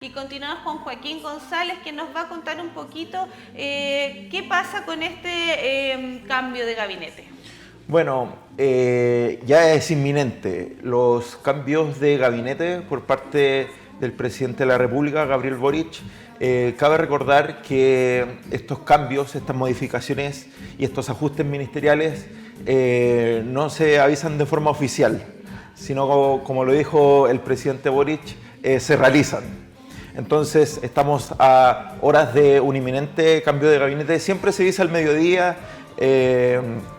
Y continuamos con Joaquín González, que nos va a contar un poquito qué pasa con este cambio de gabinete. Bueno, ya es inminente los cambios de gabinete por parte del presidente de la República, Gabriel Boric. Cabe recordar que estos cambios, estas modificaciones y estos ajustes ministeriales no se avisan de forma oficial, sino como lo dijo el presidente Boric, se realizan. Entonces estamos a horas de un inminente cambio de gabinete. Siempre se dice al mediodía,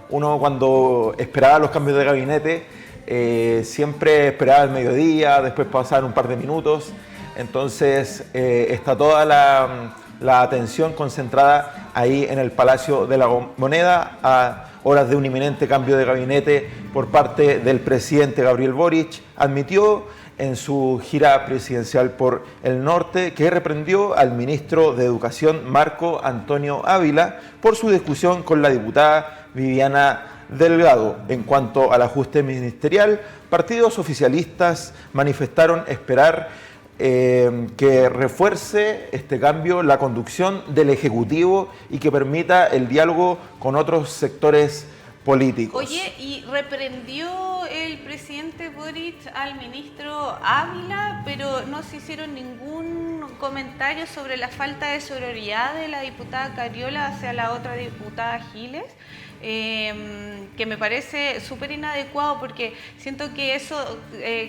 uno cuando esperaba los cambios de gabinete, siempre esperaba al mediodía, después pasaban un par de minutos. Entonces está toda la atención concentrada ahí en el Palacio de la Moneda a horas de un inminente cambio de gabinete por parte del presidente Gabriel Boric. Admitió en su gira presidencial por el norte, que reprendió al ministro de Educación, Marco Antonio Ávila, por su discusión con la diputada Viviana Delgado. En cuanto al ajuste ministerial, partidos oficialistas manifestaron esperar que refuerce este cambio la conducción del Ejecutivo y que permita el diálogo con otros sectores políticos. Oye, y reprendió el presidente Boric al ministro Ávila, pero no se hicieron ningún comentario sobre la falta de sororidad de la diputada Cariola hacia la otra diputada Giles. Que me parece súper inadecuado porque siento que eso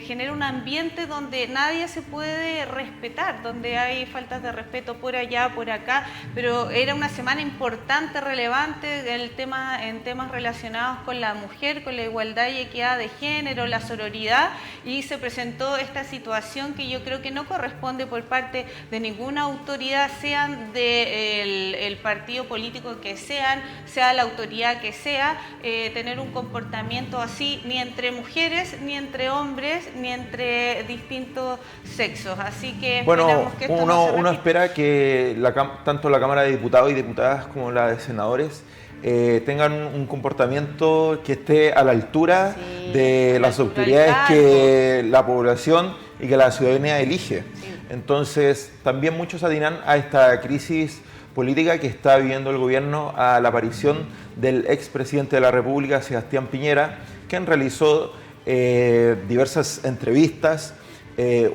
genera un ambiente donde nadie se puede respetar, donde hay faltas de respeto por allá, por acá, pero era una semana importante, relevante en temas relacionados con la mujer, con la igualdad y equidad de género, la sororidad, y se presentó esta situación que yo creo que no corresponde por parte de ninguna autoridad, sean del partido político que sean, sea la autoridad que sea, tener un comportamiento así ni entre mujeres, ni entre hombres, ni entre distintos sexos. Así que bueno, que esto no se uno espera que tanto la Cámara de Diputados y Diputadas como la de Senadores tengan un comportamiento que esté a la altura de las autoridades que la población y que la ciudadanía elige. Sí. Entonces, también muchos atinan a esta crisis política que está viviendo el gobierno a la aparición del expresidente de la República, Sebastián Piñera, quien realizó diversas entrevistas,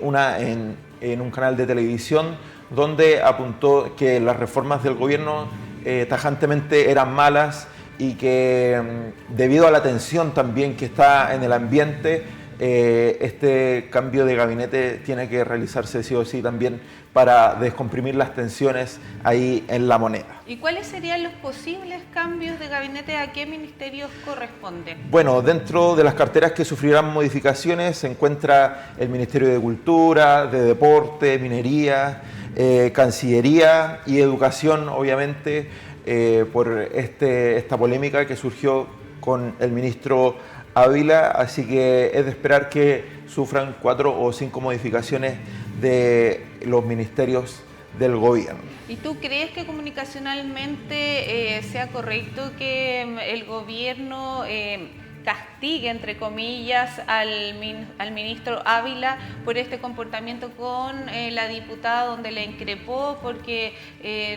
una en un canal de televisión, donde apuntó que las reformas del gobierno tajantemente eran malas y que debido a la tensión también que está en el ambiente, este cambio de gabinete tiene que realizarse sí o sí también para descomprimir las tensiones ahí en la moneda. ¿Y cuáles serían los posibles cambios de gabinete? ¿A qué ministerios corresponden? Bueno, dentro de las carteras que sufrirán modificaciones se encuentra el Ministerio de Cultura, de Deporte, Minería, Cancillería y Educación, obviamente, por esta polémica que surgió con el ministro Ávila, así que es de esperar que sufran 4 o 5 modificaciones de los ministerios del gobierno. ¿Y tú crees que comunicacionalmente sea correcto que el gobierno castigue, entre comillas, al ministro Ávila por este comportamiento con la diputada, donde le increpó porque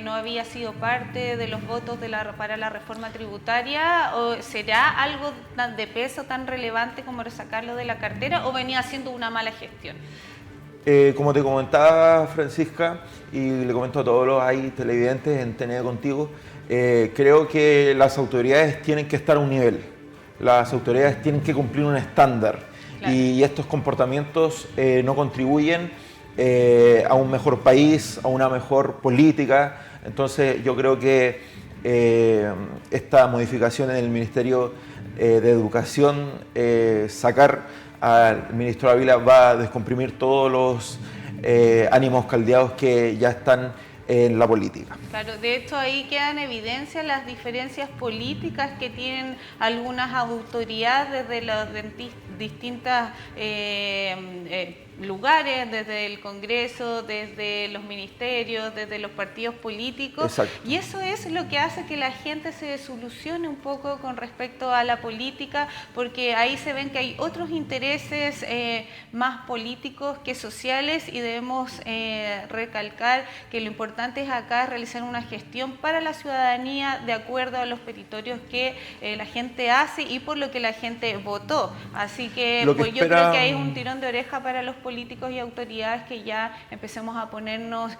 no había sido parte de los votos para la reforma tributaria? ¿O será algo de peso tan relevante como sacarlo de la cartera, o venía haciendo una mala gestión? Como te comentaba, Francisca, y le comento a todos los ahí televidentes en TNE Contigo, creo que las autoridades tienen que estar a un nivel. Las autoridades tienen que cumplir un estándar, claro. Y estos comportamientos no contribuyen a un mejor país, a una mejor política. Entonces yo creo que esta modificación en el Ministerio de Educación, sacar al ministro Ávila, va a descomprimir todos los ánimos caldeados que ya están en la política. Claro, de hecho ahí quedan en evidencia las diferencias políticas que tienen algunas autoridades de las distintas lugares, desde el Congreso, desde los ministerios, desde los partidos políticos. Exacto. Y eso es lo que hace que la gente se desilusione un poco con respecto a la política, porque ahí se ven que hay otros intereses más políticos que sociales, y debemos recalcar que lo importante es acá realizar una gestión para la ciudadanía de acuerdo a los petitorios que la gente hace y por lo que la gente votó. Así que, pues, yo creo que hay un tirón de oreja para los políticos y autoridades, que ya empecemos a ponernos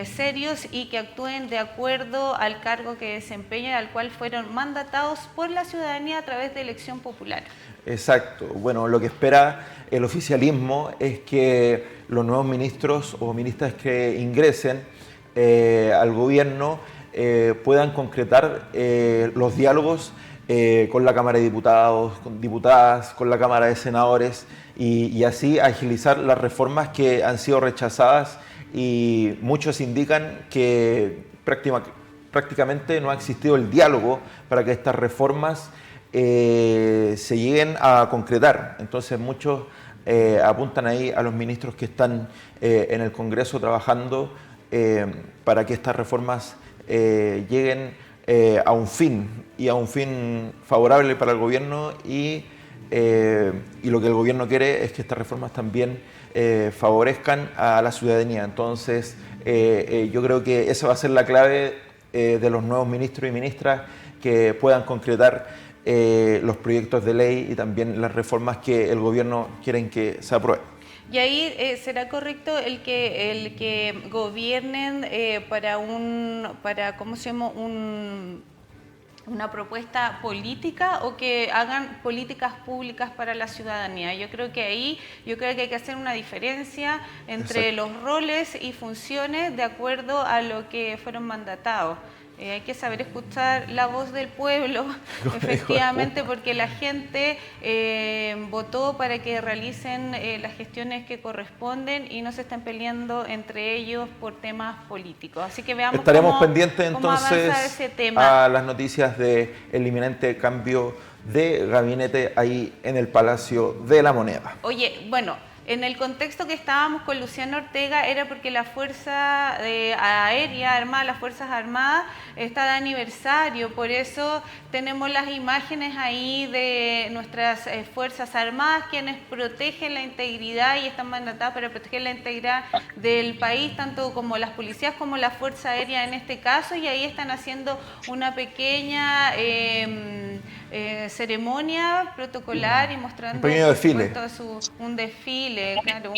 serios y que actúen de acuerdo al cargo que desempeñan, al cual fueron mandatados por la ciudadanía a través de elección popular. Exacto. Bueno, lo que espera el oficialismo es que los nuevos ministros o ministras que ingresen al gobierno puedan concretar los diálogos con la Cámara de Diputados, con diputadas, con la Cámara de Senadores, y así agilizar las reformas que han sido rechazadas, y muchos indican que prácticamente no ha existido el diálogo para que estas reformas se lleguen a concretar. Entonces muchos apuntan ahí a los ministros que están en el Congreso trabajando para que estas reformas lleguen a un fin, y a un fin favorable para el gobierno, y lo que el gobierno quiere es que estas reformas también favorezcan a la ciudadanía. Entonces yo creo que esa va a ser la clave de los nuevos ministros y ministras, que puedan concretar los proyectos de ley y también las reformas que el gobierno quiere que se aprueben. Y ahí será correcto el que gobiernen para ¿cómo se llama? Una propuesta política, o que hagan políticas públicas para la ciudadanía. Yo creo que hay que hacer una diferencia entre Exacto. los roles y funciones de acuerdo a lo que fueron mandatados. Hay que saber escuchar la voz del pueblo, efectivamente, porque la gente votó para que realicen las gestiones que corresponden y no se estén peleando entre ellos por temas políticos. Así que veamos Estaremos pendientes entonces avanza ese tema. a las noticias del inminente cambio de gabinete ahí en el Palacio de la Moneda. Oye, bueno, en el contexto que estábamos con Luciano Ortega era porque la Fuerza Aérea Armada, las Fuerzas Armadas, está de aniversario. Por eso tenemos las imágenes ahí de nuestras Fuerzas Armadas, quienes protegen la integridad y están mandatadas para proteger la integridad del país, tanto como las policías como la Fuerza Aérea en este caso, y ahí están haciendo una pequeña ceremonia protocolar y mostrando un pequeño desfile. Un desfile, claro,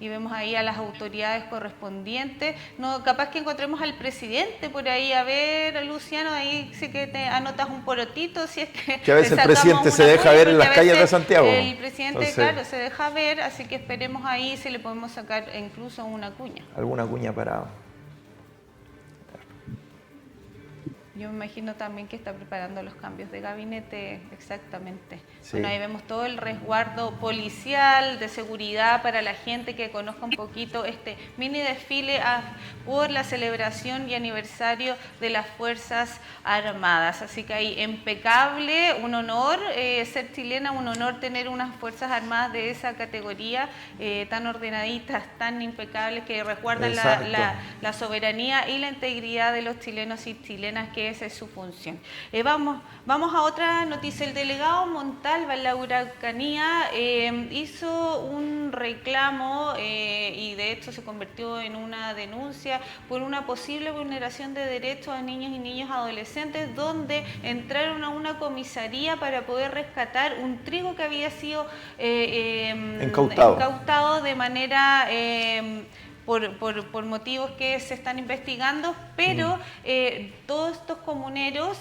y vemos ahí a las autoridades correspondientes. No, capaz que encontremos al presidente por ahí. A ver, Luciano, ahí sí que te anotas un porotito, si es que a veces el presidente se deja ver en las calles de Santiago. El presidente, claro, se deja ver, así que esperemos ahí si le podemos sacar incluso una cuña. Alguna cuña para... Yo me imagino también que está preparando los cambios de gabinete, exactamente. Sí. Bueno, ahí vemos todo el resguardo policial, de seguridad para la gente que conozca un poquito este mini desfile por la celebración y aniversario de las Fuerzas Armadas. Así que ahí impecable, un honor ser chilena, un honor tener unas Fuerzas Armadas de esa categoría, tan ordenaditas, tan impecables, que resguardan la soberanía y la integridad de los chilenos y chilenas, que esa es su función. Vamos a otra noticia. El delegado Montalva en la Araucanía hizo un reclamo y de hecho se convirtió en una denuncia por una posible vulneración de derechos a niños y niñas adolescentes, donde entraron a una comisaría para poder rescatar un trigo que había sido incautado de manera... Por motivos que se están investigando, pero todos estos comuneros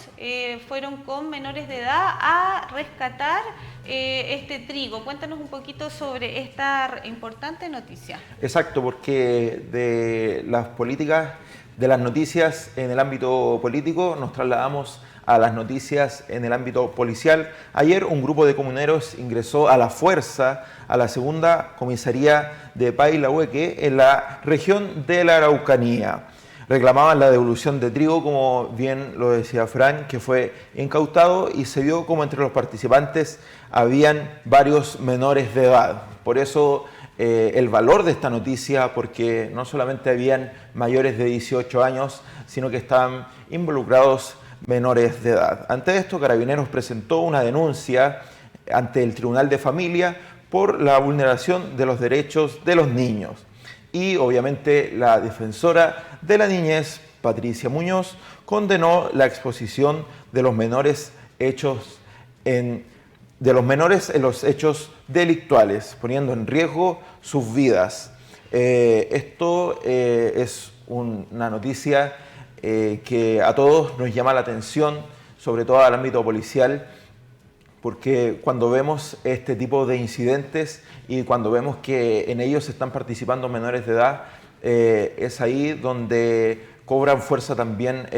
fueron con menores de edad a rescatar este trigo. Cuéntanos un poquito sobre esta importante noticia. Exacto, porque de las políticas, de las noticias en el ámbito político, nos trasladamos a las noticias en el ámbito policial. Ayer un grupo de comuneros ingresó a la fuerza a la segunda comisaría de Pailahueque en la región de la Araucanía. Reclamaban la devolución de trigo, como bien lo decía Fran, que fue incautado, y se vio como entre los participantes habían varios menores de edad. Por eso el valor de esta noticia, porque no solamente habían mayores de 18 años, sino que estaban involucrados menores de edad. Ante esto, Carabineros presentó una denuncia ante el Tribunal de Familia por la vulneración de los derechos de los niños. Y obviamente la defensora de la niñez, Patricia Muñoz, condenó la exposición de los menores en los hechos delictuales, poniendo en riesgo sus vidas. Esto es una noticia que a todos nos llama la atención, sobre todo al ámbito policial, porque cuando vemos este tipo de incidentes y cuando vemos que en ellos están participando menores de edad, es ahí donde cobran fuerza también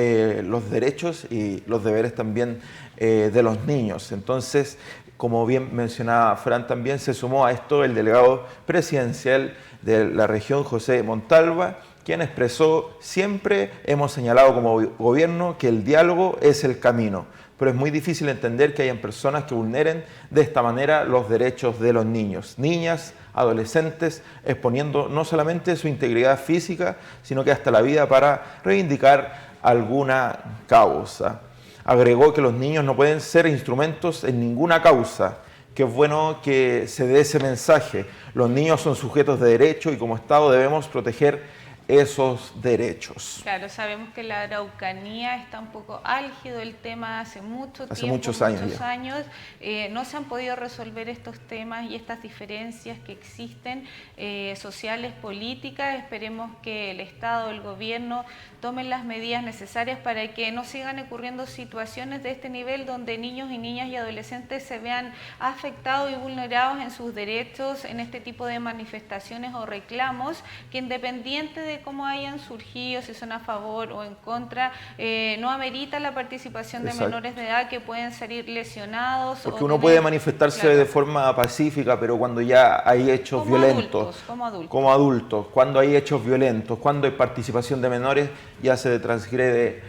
los derechos y los deberes también de los niños. Entonces, como bien mencionaba Fran, también se sumó a esto el delegado presidencial de la región, José Montalva, quien expresó: siempre hemos señalado como gobierno que el diálogo es el camino, pero es muy difícil entender que hayan personas que vulneren de esta manera los derechos de los niños, niñas, adolescentes, exponiendo no solamente su integridad física, sino que hasta la vida para reivindicar alguna causa. Agregó que los niños no pueden ser instrumentos en ninguna causa, que es bueno que se dé ese mensaje. Los niños son sujetos de derecho y como Estado debemos proteger esos derechos. Claro, sabemos que la Araucanía está un poco álgido el tema hace muchos años. No se han podido resolver estos temas y estas diferencias que existen sociales, políticas. Esperemos que el Estado, el gobierno tomen las medidas necesarias para que no sigan ocurriendo situaciones de este nivel donde niños y niñas y adolescentes se vean afectados y vulnerados en sus derechos en este tipo de manifestaciones o reclamos, que independiente de cómo hayan surgido, si son a favor o en contra, no amerita la participación de menores de edad que pueden salir lesionados. Porque uno puede manifestarse de forma pacífica, pero cuando ya hay hechos violentos, como adultos, cuando hay hechos violentos, cuando hay participación de menores, ya se transgrede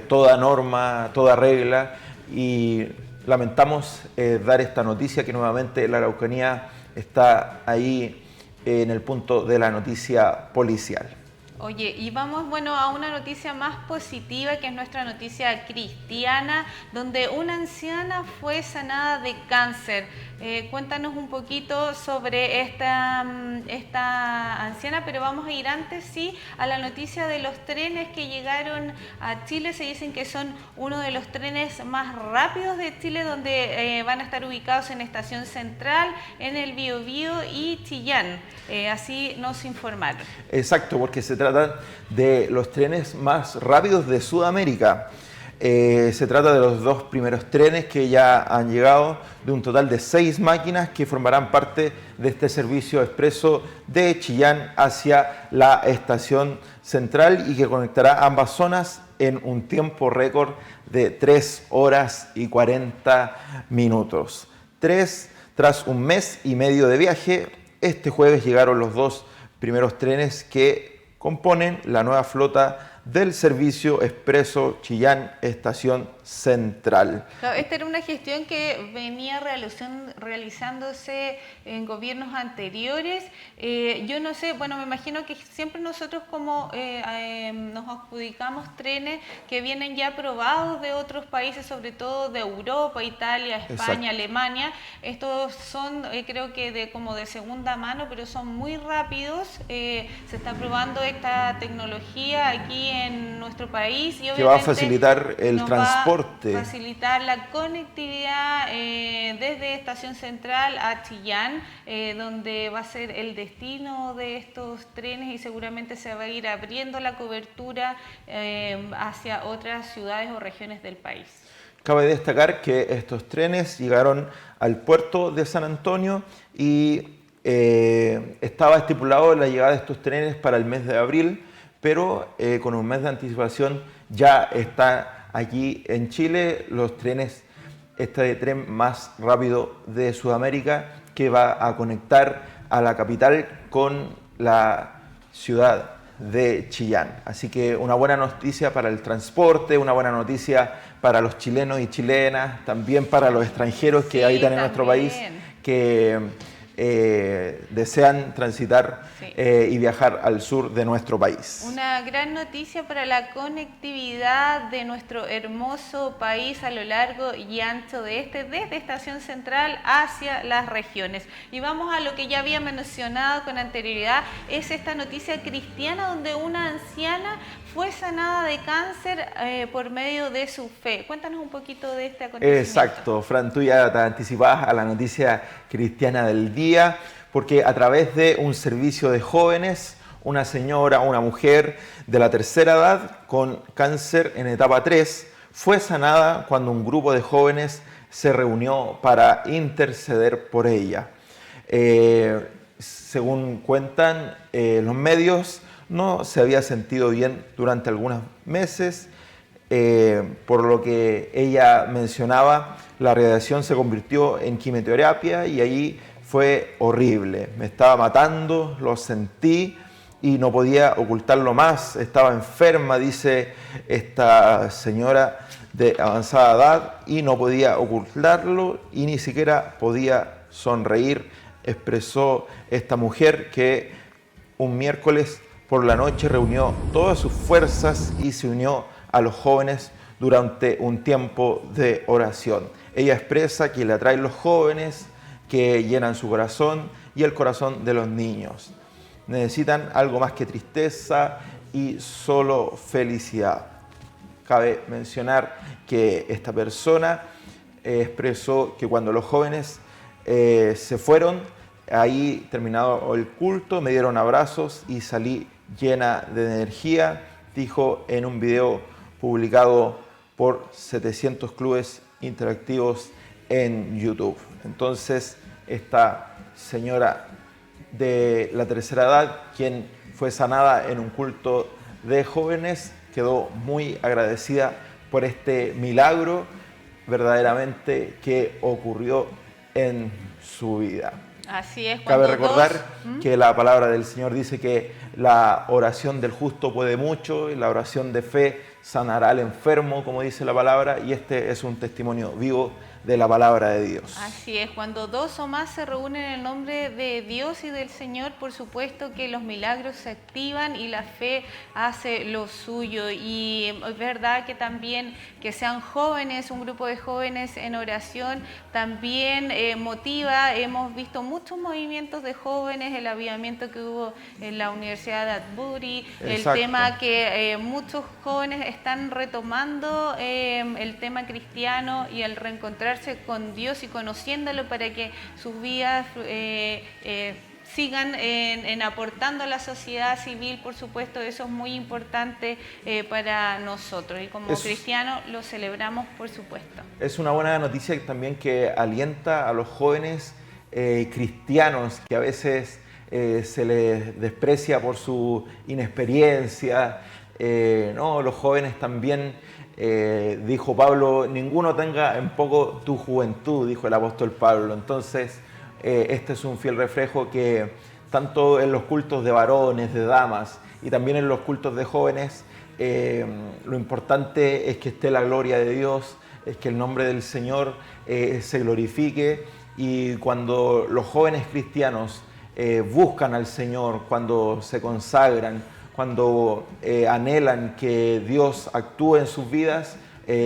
toda norma, toda regla, y lamentamos dar esta noticia que nuevamente la Araucanía está ahí en el punto de la noticia policial. Oye, y vamos a una noticia más positiva, que es nuestra noticia cristiana, donde una anciana fue sanada de cáncer. Cuéntanos un poquito sobre esta anciana, pero vamos a ir antes, sí, a la noticia de los trenes que llegaron a Chile. Se dicen que son uno de los trenes más rápidos de Chile, donde van a estar ubicados en Estación Central, en el Biobío y Chillán. Así nos informaron. Exacto, porque se trata de los trenes más rápidos de Sudamérica. Se trata de los dos primeros trenes que ya han llegado, de un total de 6 máquinas que formarán parte de este servicio expreso de Chillán hacia la Estación Central y que conectará ambas zonas en un tiempo récord de 3 horas y 40 minutos. Tras un mes y medio de viaje, este jueves llegaron los dos primeros trenes que componen la nueva flota del servicio expreso Chillán Estación Central. Claro, esta era una gestión que venía realizándose en gobiernos anteriores. Yo no sé, me imagino que siempre nosotros como nos adjudicamos trenes que vienen ya aprobados de otros países, sobre todo de Europa, Italia, España, Alemania. Estos son, creo que de segunda mano, pero son muy rápidos. Se está probando esta tecnología aquí en nuestro país y obviamente que va a facilitar el transporte. Facilitar la conectividad desde Estación Central a Chillán, donde va a ser el destino de estos trenes y seguramente se va a ir abriendo la cobertura hacia otras ciudades o regiones del país. Cabe destacar que estos trenes llegaron al puerto de San Antonio y estaba estipulado la llegada de estos trenes para el mes de abril, pero con un mes de anticipación ya está aquí en Chile este tren más rápido de Sudamérica, que va a conectar a la capital con la ciudad de Chillán. Así que una buena noticia para el transporte, una buena noticia para los chilenos y chilenas, también para los extranjeros que habitan en nuestro país, que desean transitar y viajar al sur de nuestro país. Una gran noticia para la conectividad de nuestro hermoso país a lo largo y ancho desde Estación Central hacia las regiones. Y vamos a lo que ya había mencionado con anterioridad, es esta noticia cristiana donde una anciana fue sanada de cáncer por medio de su fe. Cuéntanos un poquito de este acontecimiento. Exacto, Fran, tú ya te anticipabas a la noticia cristiana del día, porque a través de un servicio de jóvenes, una señora, una mujer de la tercera edad con cáncer en etapa 3, fue sanada cuando un grupo de jóvenes se reunió para interceder por ella. Según cuentan los medios, no se había sentido bien durante algunos meses, por lo que ella mencionaba, la radiación se convirtió en quimioterapia y ahí fue horrible. Me estaba matando, lo sentí y no podía ocultarlo más. Estaba enferma, dice esta señora de avanzada edad, y no podía ocultarlo y ni siquiera podía sonreír, expresó esta mujer que un miércoles por la noche reunió todas sus fuerzas y se unió a los jóvenes durante un tiempo de oración. Ella expresa que le atraen los jóvenes, que llenan su corazón y el corazón de los niños. Necesitan algo más que tristeza y solo felicidad. Cabe mencionar que esta persona expresó que cuando los jóvenes se fueron, ahí terminado el culto, me dieron abrazos y salí llena de energía, dijo en un video publicado por 700 clubes interactivos en YouTube. Entonces, esta señora de la tercera edad, quien fue sanada en un culto de jóvenes, quedó muy agradecida por este milagro verdaderamente que ocurrió en su vida. Así es. Cabe recordar que la palabra del Señor dice que la oración del justo puede mucho y la oración de fe sanará al enfermo, como dice la palabra, y este es un testimonio vivo de la palabra de Dios. Así es, cuando dos o más se reúnen en el nombre de Dios y del Señor, por supuesto que los milagros se activan y la fe hace lo suyo. Y es verdad que también que sean jóvenes, un grupo de jóvenes en oración, también motiva. Hemos visto muchos movimientos de jóvenes, el avivamiento que hubo en la Universidad de Atbury, el tema que muchos jóvenes están retomando el tema cristiano y el reencontrarse con Dios y conociéndolo para que sus vidas sigan en aportando a la sociedad civil. Por supuesto, eso es muy importante para nosotros y como cristianos lo celebramos, por supuesto. Es una buena noticia también que alienta a los jóvenes cristianos que a veces se les desprecia por su inexperiencia. No, los jóvenes también, dijo Pablo, ninguno tenga en poco tu juventud, dijo el apóstol Pablo. Entonces, este es un fiel reflejo que tanto en los cultos de varones, de damas y también en los cultos de jóvenes, lo importante es que esté la gloria de Dios, es que el nombre del Señor se glorifique, y cuando los jóvenes cristianos buscan al Señor, cuando se consagran, cuando anhelan que Dios actúe en sus vidas,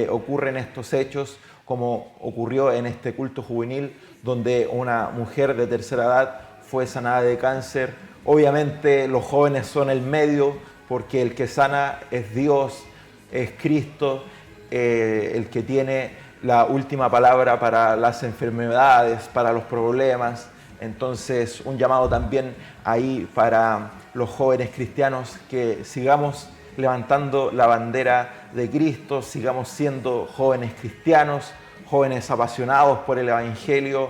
ocurren estos hechos como ocurrió en este culto juvenil donde una mujer de tercera edad fue sanada de cáncer. Obviamente los jóvenes son el medio porque el que sana es Dios, es Cristo, el que tiene la última palabra para las enfermedades, para los problemas. Entonces, un llamado también ahí para los jóvenes cristianos, que sigamos levantando la bandera de Cristo, sigamos siendo jóvenes cristianos, jóvenes apasionados por el Evangelio,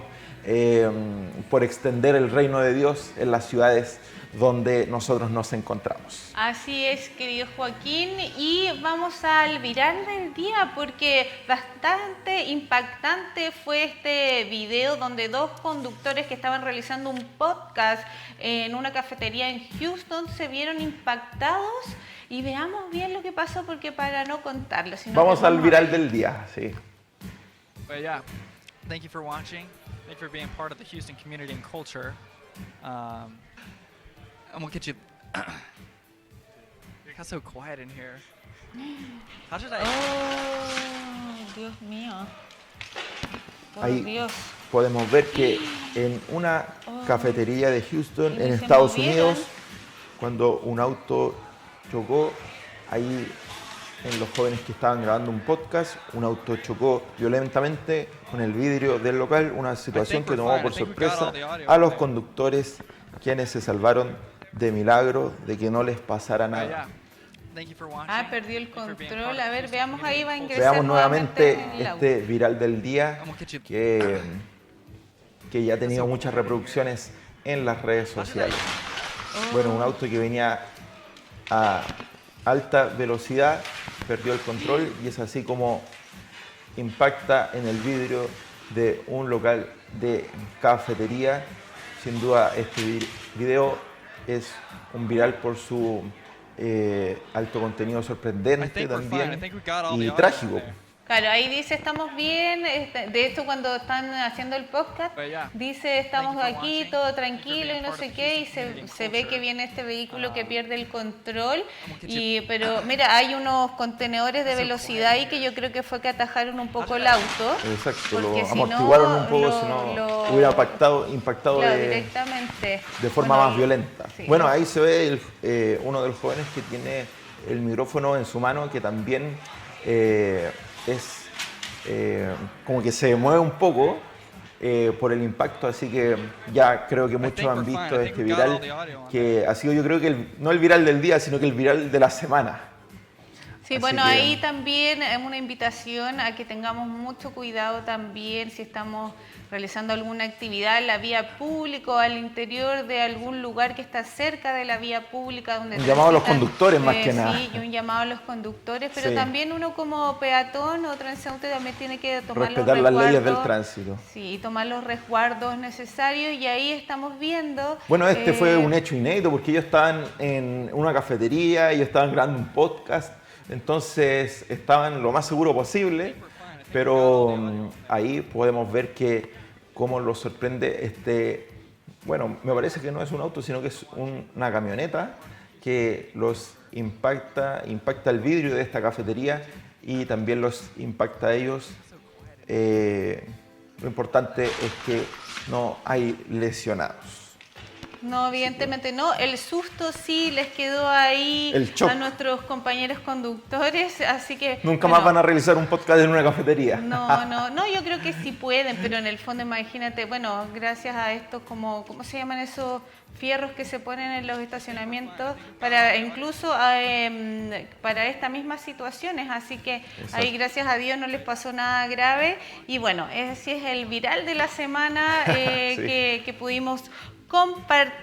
por extender el reino de Dios en las ciudades donde nosotros nos encontramos. Así es, querido Joaquín, y vamos al viral del día porque bastante impactante fue este video donde dos conductores que estaban realizando un podcast en una cafetería en Houston se vieron impactados, y veamos bien lo que pasó porque para no contarlo. Vamos al viral del día, sí. Pues ya, Thank you for watching. Thank you for being part of the Houston community and culture. I'm gonna get you. It got so quiet in here. How should I? Oh, Dios mío. Por Ahí Dios. podemos ver que en una cafetería de Houston, Y en se Estados movieron. Unidos, cuando un auto chocó, ahí en los jóvenes que estaban grabando un podcast, un auto chocó violentamente con el vidrio del local, una situación que tomó por sorpresa a los conductores, quienes se salvaron de milagro de que no les pasara nada. Ah, perdió el control. A ver, veamos ahí, va a ingresar Veamos nuevamente en el auto. este viral del día que ya ha tenido muchas reproducciones en las redes sociales. Bueno, un auto que venía a alta velocidad perdió el control y es así como impacta en el vidrio de un local de cafetería. Sin duda este video es un viral por su alto contenido sorprendente también y trágico. Claro, ahí dice estamos bien, de hecho cuando están haciendo el podcast, dice estamos aquí, todo tranquilo y no sé qué, y se ve que viene este vehículo que pierde el control, pero mira, hay unos contenedores de velocidad ahí que yo creo que fue que atajaron un poco el auto. Exacto, lo porque si amortiguaron no, un poco, si no hubiera impactado claro, directamente. de forma Bueno, más violenta. sí. Bueno, ahí se ve uno de los jóvenes que tiene el micrófono en su mano, que también es como que se mueve un poco por el impacto, así que ya creo que muchos han visto este viral, que ha sido yo creo que no el viral del día, sino que el viral de la semana. Sí, Así bueno, que ahí también es una invitación a que tengamos mucho cuidado también si estamos realizando alguna actividad en la vía pública o al interior de algún lugar que está cerca de la vía pública. Donde un llamado a los transitan, conductores más que nada. Sí, y un llamado a los conductores, pero Sí. también uno como peatón o transeúnte también tiene que tomar respetar los las leyes resguardos. del tránsito. Sí, y tomar los resguardos necesarios y ahí estamos viendo... Bueno, este fue un hecho inédito porque ellos estaban en una cafetería, ellos estaban grabando un podcast, entonces estaban lo más seguro posible, pero ahí podemos ver que cómo los sorprende bueno, me parece que no es un auto, sino que es una camioneta que los impacta el vidrio de esta cafetería y también los impacta a ellos. Lo importante es que no hay lesionados. No, evidentemente no. El susto sí les quedó ahí El shock. a nuestros compañeros conductores, así que... Nunca bueno, más van a realizar un podcast en una cafetería. No, yo creo que sí pueden, pero en el fondo imagínate, bueno, gracias a estos ¿cómo se llaman esos fierros que se ponen en los estacionamientos para incluso para estas mismas situaciones? Así que Exacto. ahí gracias a Dios no les pasó nada grave y bueno, ese es el viral de la semana Sí. que pudimos compartir.